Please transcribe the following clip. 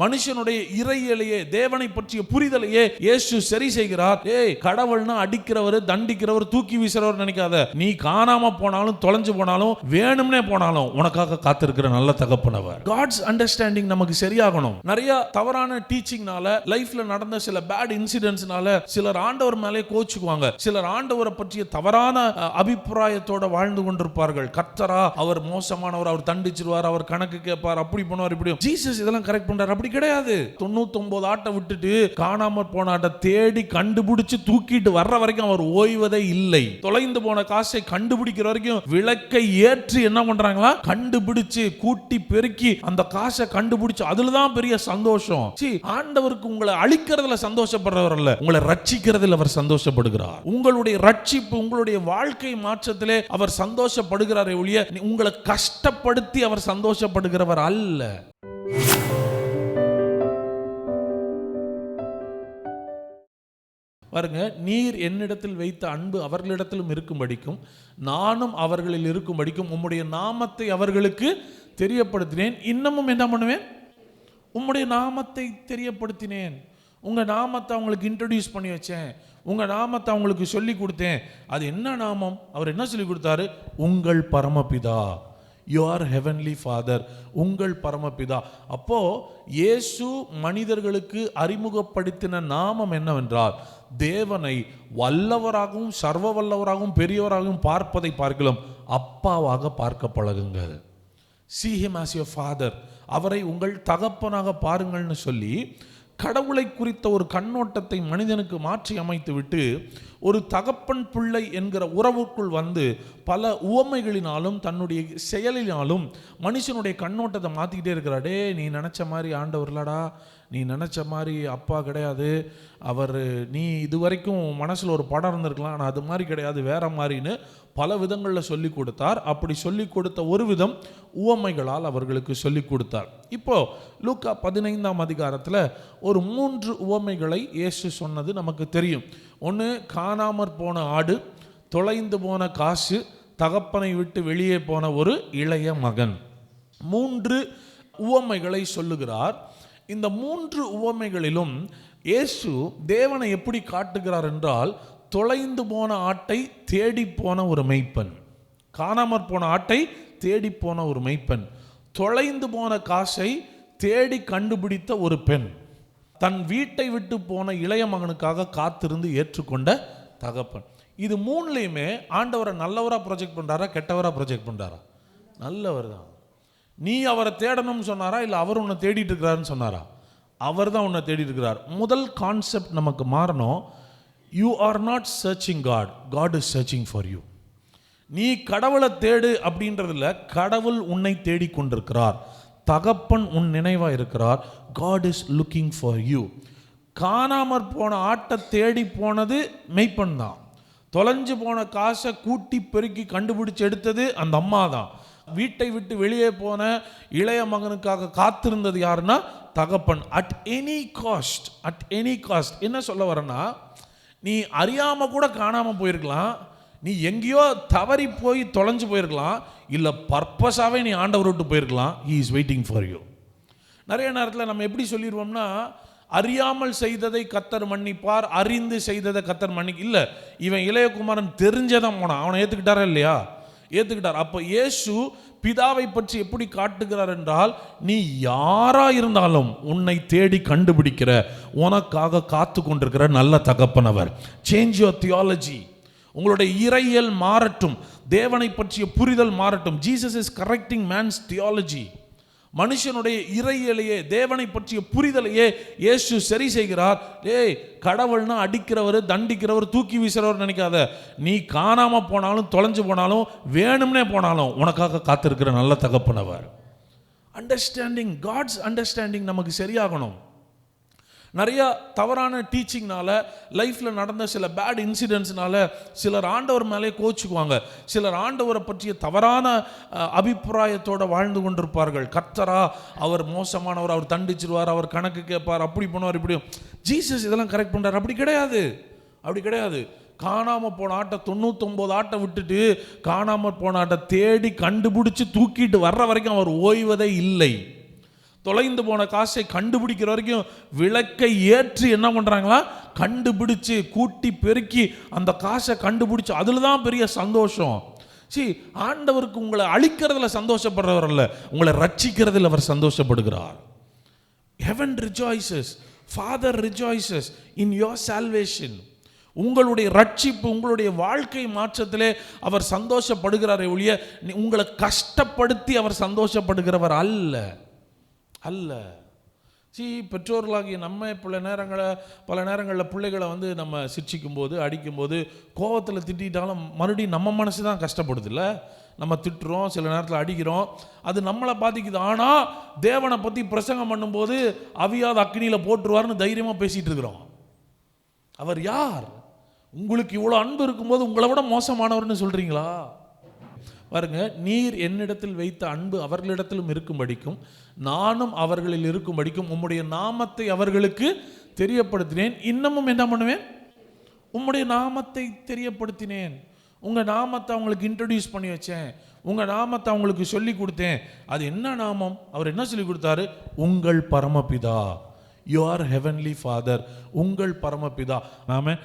மனுஷனுடைய இறையிலேயே தேவனை பற்றிய புரிதலையே இயேசு சரி செய்கிறார். கடவுள்னா அடிக்கிறவர், தண்டிக்கிறவர், தூக்கி வீசுறவர் நினைக்காத. நீ காணாம போனாலும் தொலைஞ்சு போனாலும் வேணும்னே போனாலும் உனக்காக காத்திருக்கிற நல்ல தகப்பனவர். காட்ஸ் அண்டர்ஸ்டாண்டிங் நமக்கு சரியாகணும். நிறைய தவறான டீச்சிங்னால லைஃப்ல நடந்த சில பேட் இன்சிடென்ட்ஸ்னால சிலர் ஆண்டவர் மேலே கோச்சுக்குவாங்க. சிலர் ஆண்டவரை பற்றிய தவறான அபிப்பிராயத்தோட வாழ்ந்து கொண்டிருப்பார்கள். கர்த்தரா அவர் மோசமானவர், அவர் தண்டிச்சிருவார், அவர் கணக்கு கேட்பார், அப்படி பண்ணுவார், இப்படி. ஜீசஸ் இதெல்லாம் கரெக்ட் பண்றார்? அப்படி கிடையாது. 99 ஆட்டை விட்டுட்டு காணாம போன ஆட்டை தேடி கண்டுபிடிச்சு தூக்கிட்டு வர்ற வரைக்கும் அவர் ஓய்வதே இல்லை. தொலைந்து போன காசை கண்டுபிடிக்கிற வரைக்கும் விளக்கை ஏற்றி என்ன பண்றாங்களா, கண்டுபிடிச்சு கூட்டி பெருக்கி அந்த காசை கண்டுபிடிச்சு அதுலதான் பெரிய சந்தோஷம். ஆண்டவருக்கு உங்களை அழிக்கிறதுல சந்தோஷப்படுறவர் அல்ல, உங்களை ரட்சிக்கிறதுல அவர் சந்தோஷப்படுகிறார். உங்களுடைய ரட்சிப்பு, உங்களுடைய வாழ்க்கை மாற்றத்திலே அவர் சந்தோஷப்படுகிறாரே ஒழிய உங்களை கஷ்டப்படுத்தி அவர் சந்தோஷப்படுகிறவர் அல்ல. பாருங்க, நீர் என்னிடத்தில் வைத்த அன்பு அவர்களிடத்திலும் இருக்கும்படிக்கும் நானும் அவர்களில் இருக்கும்படிக்கும் உம்முடைய நாமத்தை அவர்களுக்கு தெரியப்படுத்தினேன். இன்னமும் என்ன பண்ணுவேன்? உம்முடைய நாமத்தை தெரியப்படுத்தினேன். உங்கள் நாமத்தை அவங்களுக்கு இன்ட்ரடியூஸ் பண்ணி வச்சேன். உங்கள் நாமத்தை அவங்களுக்கு சொல்லி கொடுத்தேன். அது என்ன நாமம்? அவர் என்ன சொல்லி கொடுத்தாரு? உங்கள் பரமபிதா, யுவர் ஹெவன்லி ஃபாதர், உங்கள் பரமபிதா. அப்போ இயேசு மனிதர்களுக்கு அறிமுகப்படுத்தின நாமம் என்னவென்றால், தேவனை வல்லவராகவும் சர்வ வல்லவராகவும் பெரியவராகவும் பார்ப்பதை பார்க்கலாம் அப்பாவாக பார்க்க பழகுங்கள். See him as your father. அவரை உங்கள் தகப்பனாக பாருங்கள்னு சொல்லி கடவுளை குறித்த ஒரு கண்ணோட்டத்தை மனிதனுக்கு மாற்றி அமைத்து விட்டு ஒரு தகப்பன் பிள்ளை என்கிற உறவுக்குள் வந்து பல உவமைகளினாலும் தன்னுடைய செயலினாலும் மனுஷனுடைய கண்ணோட்டத்தை மாற்றிக்கிட்டே இருக்கிறார். நீ நினச்ச மாதிரி ஆண்டவர் இல்லடா, நீ நினச்ச மாதிரி அப்பா கிடையாது அவர், நீ இதுவரைக்கும் மனசில் ஒரு படம் இருந்திருக்கலாம், ஆனால் அது மாதிரி கிடையாது, வேற மாதிரின்னு பல விதங்களில் சொல்லி கொடுத்தார். அப்படி சொல்லி கொடுத்த ஒரு விதம் உவமைகளால் அவர்களுக்கு சொல்லி கொடுத்தார். இப்போ லூக்கா 15ஆம் அதிகாரத்தில் ஒரு 3 உவமைகளை இயேசு சொன்னது நமக்கு தெரியும். ஒன்று, காணாமற் போன ஆடு, தொலைந்து போன காசு, தகப்பனை விட்டு வெளியே போன ஒரு இளைய மகன். 3 உவமைகளை சொல்லுகிறார். இந்த 3 உவமைகளிலும் இயேசு தேவனை எப்படி காட்டுகிறார் என்றால், தொலைந்து போன ஆட்டை தேடி போன ஒரு மெய்ப்பன், காணாமற் போன ஆட்டை தேடி போன ஒரு மெய்ப்பன், தொலைந்து போன காசை தேடி கண்டுபிடித்த ஒரு பெண், தன் வீட்டை விட்டு போன இளைய மகனுக்காக காத்திருந்து ஏற்றுக்கொண்ட தகப்பன். இது 3லையுமே ஆண்டவரை நல்லவரா ப்ரொஜெக்ட் பண்றாரா, கெட்டவரா ப்ரொஜெக்ட் பண்றாரா? நல்லவர் தான். நீ அவரை தேடணும்னு சொன்னாரா, இல்லை அவர் உன்னை தேடிட்டு இருக்கிறாருன்னு சொன்னாரா? அவர் தான் உன்னை தேடிட்டு இருக்கிறார். முதல் கான்செப்ட் நமக்கு மாறணும். You are not searching God, God is searching for you. நீ கடவுளை தேடு அப்படின்றதுல கடவுள் உன்னை தேடிக்கொண்டிருக்கிறார். தகப்பன் உன் நினைவா இருக்கிறார். God is looking for you. காணாமற் போன ஆட்டை தேடி போனது மெய்ப்பன் தான். தொலைஞ்சு போன காசை கூட்டி பெருக்கி கண்டுபிடிச்சு எடுத்தது அந்த அம்மா தான். வீட்டை விட்டு வெளியே போன இளைய மகனுக்காக காத்திருந்தது யாருன்னா தகப்பன். At any cost, at any cost. என்ன சொல்ல வரேன்னா, நீ அறியாம கூட காணாம போயிருக்கலாம், நீ எங்கேயோ தவறி போய் தொலைஞ்சு போயிருக்கலாம், இல்லை பர்பஸாகவே நீ ஆண்டவர் விட்டு போயிருக்கலாம். He is waiting for you. நிறைய நேரத்தில் நம்ம எப்படி சொல்லிடுவோம்னா, அறியாமல் செய்ததை கர்த்தர் மன்னிப்பார், அறிந்து செய்ததை கர்த்தர் இல்லை, இவன் இளையகுமாரன் தெரிஞ்சதான் போனான், அவனை ஏற்றுக்கிட்டாரா இல்லையா? ஏற்றுக்கிட்டார். அப்போ இயேசு பிதாவை பற்றி எப்படி காட்டுகிறார் என்றால், நீ யாரா இருந்தாலும் உன்னை தேடி கண்டுபிடிக்கிற, உனக்காக காத்து கொண்டிருக்கிற நல்ல தகப்பன் அவர். Change your theology. உங்களுடைய இறையியல் மாறட்டும், தேவனை பற்றிய புரிதல் மாறட்டும். Jesus is correcting man's theology. மனுஷனுடைய இறையிலேயே தேவனை பற்றிய புரிதலையே இயேசு சரி செய்கிறார். கடவுள்னா அடிக்கிறவர், தண்டிக்கிறவர், தூக்கி வீசுறவர் நினைக்காத. நீ காணாம போனாலும் தொலைஞ்சு போனாலும் வேணும்னே போனாலும் உனக்காக காத்திருக்கிற நல்ல தகப்பனவர். அண்டர்ஸ்டாண்டிங், காட்ஸ் அண்டர்ஸ்டாண்டிங் நமக்கு சரியாகணும். நிறைய தவறான டீச்சிங்னால லைஃப்பில் நடந்த சில பேட் இன்சிடென்ட்ஸ்னால சிலர் ஆண்டவர் மேலே கோச்சுக்குவாங்க. சிலர் ஆண்டவரை பற்றிய தவறான அபிப்பிராயத்தோடு வாழ்ந்து கொண்டிருப்பார்கள். கர்த்தரா அவர் மோசமானவர், அவர் தண்டிச்சிருவார், அவர் கணக்கு கேட்பார், அப்படி பண்ணுவார், இப்படி. ஜீசஸ் இதெல்லாம் கரெக்ட் பண்ணுறார்? அப்படி கிடையாது, அப்படி கிடையாது. காணாமல் போன ஆட்டை 99 ஆட்டை விட்டுட்டு காணாமல் போன ஆட்டை தேடி கண்டுபிடிச்சு தூக்கிட்டு வர்ற வரைக்கும் அவர் ஓய்வதே இல்லை. தொலைந்து போன காசை கண்டுபிடிக்கிற வரைக்கும் விளக்கை ஏற்றி என்ன பண்ணுறாங்களா, கண்டுபிடிச்சு கூட்டி பெருக்கி அந்த காசை கண்டுபிடிச்சு அதில் தான் பெரிய சந்தோஷம். ஆண்டவருக்கு உங்களை அழிக்கிறதுல சந்தோஷப்படுறவர் அல்ல, உங்களை ரட்சிக்கிறதில் அவர் சந்தோஷப்படுகிறார். Heaven rejoices, Father rejoices in your salvation. உங்களுடைய ரட்சிப்பு, உங்களுடைய வாழ்க்கை மாற்றத்திலே அவர் சந்தோஷப்படுகிறாரே ஒழிய உங்களை கஷ்டப்படுத்தி அவர் சந்தோஷப்படுகிறவர் அல்ல அல்ல. பெற்றோர்களாகிய நம்ம பல நேரங்களில் பிள்ளைகளை நம்ம சிரிச்சிக்கும் போது அடிக்கும்போது கோபத்தில் திட்டாலும் மறுபடியும் நம்ம மனசு தான் கஷ்டப்படுது இல்லை. நம்ம திட்டுறோம், சில நேரத்தில் அடிக்கிறோம், அது நம்மளை பாதிக்குது. ஆனால் தேவனை பற்றி பிரசங்கம் பண்ணும்போது அவியாத அக்னியில் போட்டுருவார்னு தைரியமாக பேசிகிட்டு இருக்கிறோம். அவர் யார்? உங்களுக்கு இவ்வளோ அன்பு இருக்கும்போது உங்களை விட மோசமானவர்னு சொல்கிறீங்களா? பாருங்க, நீர் என்னிடத்தில் வைத்த அன்பு அவர்களிடத்திலும் இருக்கும்படிக்கும் நானும் அவர்களில் இருக்கும்படிக்கும் உம்முடைய நாமத்தை அவர்களுக்கு தெரியப்படுத்தினேன். இன்னமும் என்ன பண்ணுவேன்? உம்முடைய நாமத்தை தெரியப்படுத்தினேன். உங்கள் நாமத்தை அவங்களுக்கு இன்ட்ரடியூஸ் பண்ணி வச்சேன், உங்கள் நாமத்தை அவங்களுக்கு சொல்லி கொடுத்தேன். அது என்ன நாமம்? அவர் என்ன சொல்லி கொடுத்தாரு? உங்கள் பரமபிதா, யுவர் ஹெவன்லி ஃபாதர், உங்கள் பரமபிதா. நாம